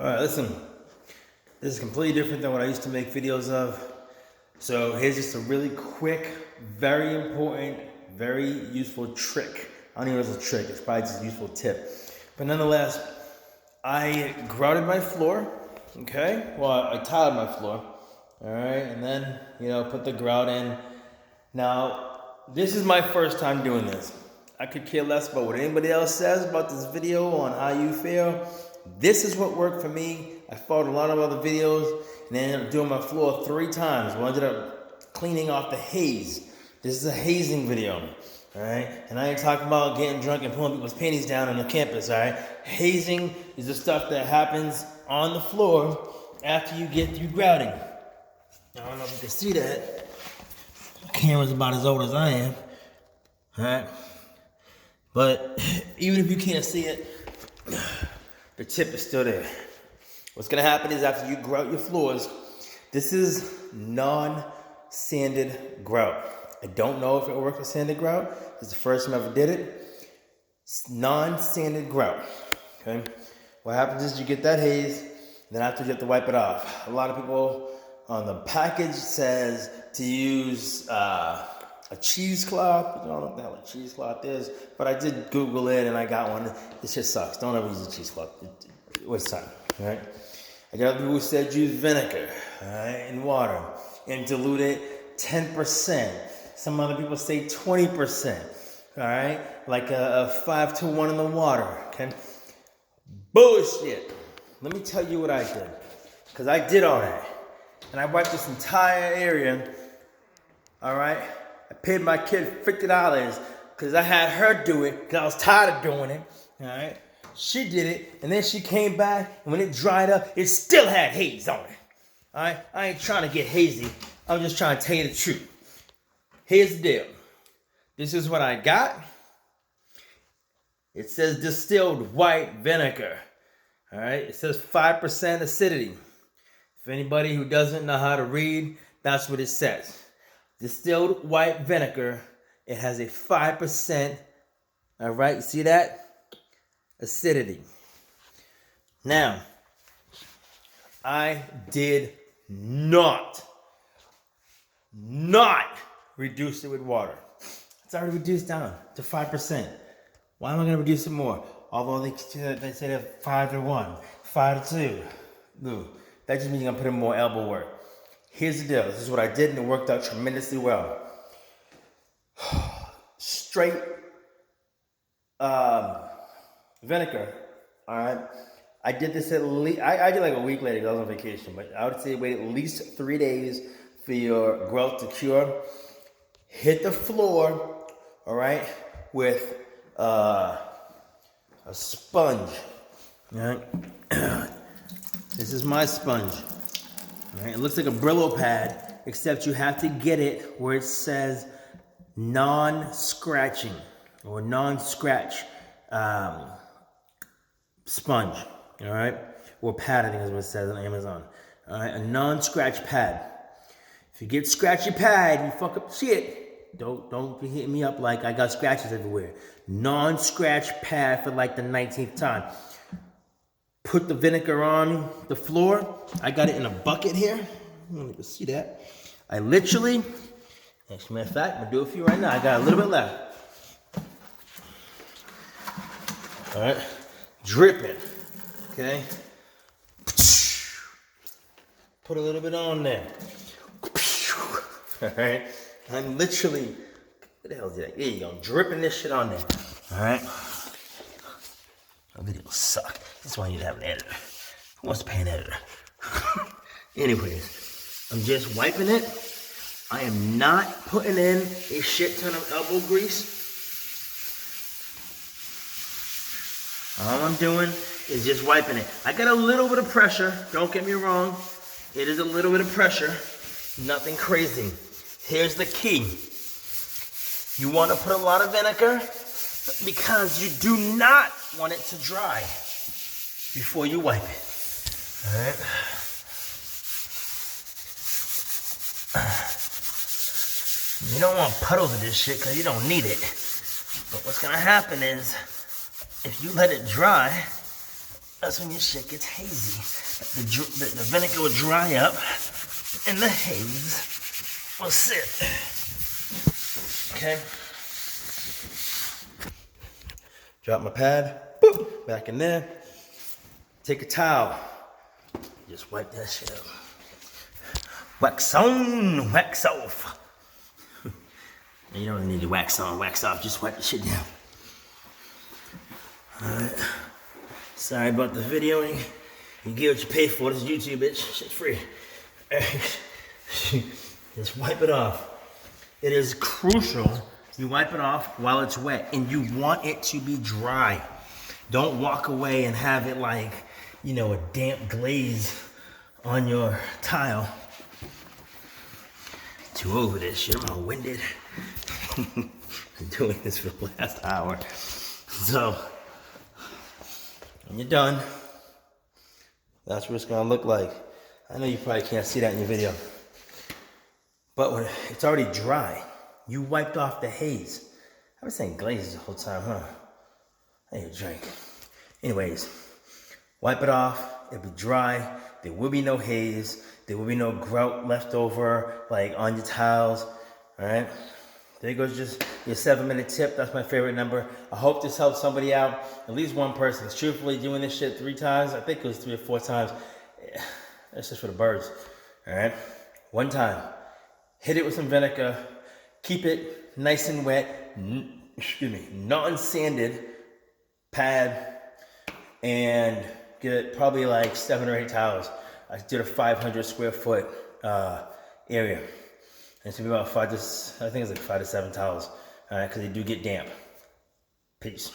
All right, listen. This is completely different than what I used to make videos of. So here's just a really quick, very important, very useful trick. I don't even know if it's a trick. It's probably just a useful tip. But nonetheless, I grouted my floor. Okay. Well, I tiled my floor. All right, and then put the grout in. Now, this is my first time doing this. I could care less about what anybody else says about this video on how you feel. This is what worked for me. I followed a lot of other videos and then ended up doing my floor 3 times. Well, I ended up cleaning off the haze. This is a hazing video, all right? And I ain't talking about getting drunk and pulling people's panties down on the campus, all right? Hazing is the stuff that happens on the floor after you get through grouting. I don't know if you can see that. The camera's about as old as I am, all right? But even if you can't see it, the tip is still there. What's gonna happen is after you grout your floors, this is non-sanded grout. I don't know if it works with sanded grout. It's the first time I ever did it. It's non-sanded grout, okay? What happens is you get that haze, then after you have to wipe it off. A lot of people on the package says to use a cheesecloth. I don't know what the hell a cheesecloth is, but I did Google it and I got one. This shit sucks. Don't ever use a cheesecloth. It wastes time, all right? I got other people who said use vinegar, all right, and water and dilute it 10%. Some other people say 20%, all right? Like a 5-to-1 in the water, okay? Bullshit. Let me tell you what I did, because I did all that. And I wiped this entire area, all right? I paid my kid $50 because I had her do it because I was tired of doing it, all right? She did it, and then she came back, and when it dried up, it still had haze on it, all right? I ain't trying to get hazy. I'm just trying to tell you the truth. Here's the deal. This is what I got. It says distilled white vinegar, all right? It says 5% acidity. If anybody who doesn't know how to read, that's what it says. Distilled white vinegar, it has a 5%, all right, you see that? Acidity. Now, I did not reduce it with water. It's already reduced down to 5%. Why am I going to reduce it more? Although they say they're 5-to-1, 5-to-2. No, that just means I'm putting more elbow work. Here's the deal. This is what I did, and it worked out tremendously well. Straight vinegar, all right? I did this at least, I did like a week later because I was on vacation, but I would say wait at least 3 days for your growth to cure. Hit the floor, all right, with a sponge, all right? This is my sponge. All right, it looks like a Brillo pad, except you have to get it where it says non-scratching or non-scratch sponge, all right? Or pad, I think is what it says on Amazon. All right, a non-scratch pad. If you get scratchy pad, you fuck up shit. Don't be hitting me up like I got scratches everywhere. Non-scratch pad for like the 19th time. Put the vinegar on the floor. I got it in a bucket here. I don't even see that. I literally, as a matter of fact, I'm gonna do it for you right now. I got a little bit left. All right, dripping, okay? Put a little bit on there. All right, I'm literally, what the hell is that? There you go, dripping this shit on there. All right, my videos suck. That's why you need to have an editor. Who wants to pay an editor? Anyways, I'm just wiping it. I am not putting in a shit ton of elbow grease. All I'm doing is just wiping it. I got a little bit of pressure. Don't get me wrong. It is a little bit of pressure. Nothing crazy. Here's the key. You want to put a lot of vinegar because you do not want it to dry before you wipe it. All right. You don't want puddles of this shit because you don't need it. But what's going to happen is if you let it dry, That's when your shit gets hazy. The vinegar will dry up and the haze will sit. Okay. Drop my pad, boop, back in there. Take a towel, just wipe that shit up. Wax on, wax off. You don't need to wax on, wax off, just wipe the shit down. Alright. Sorry about the videoing. You get what you pay for. This is YouTube, bitch. Shit's free. Just wipe it off. It is crucial you wipe it off while it's wet, and you want it to be dry. Don't walk away and have it like, you know, a damp glaze on your tile. Too over this shit. I'm all winded. Been doing this for the last hour. So, when you're done, that's what it's gonna look like. I know you probably can't see that in your video, but when it's already dry, you wiped off the haze. I was saying glazes the whole time, huh? I need a drink. Anyways, wipe it off. It'll be dry. There will be no haze. There will be no grout left over, like on your tiles. All right. There goes just your 7-minute tip. That's my favorite number. I hope this helps somebody out. At least one person is truthfully doing this shit 3 times. I think it was 3 or 4 times. That's just for the birds. All right. One time. Hit it with some vinegar. Keep it nice and wet. Non-sanded pad. And get probably like 7 or 8 towels. I did a 500 square foot area. And it's gonna be about 5 to 7 towels, all right, because they do get damp. Peace.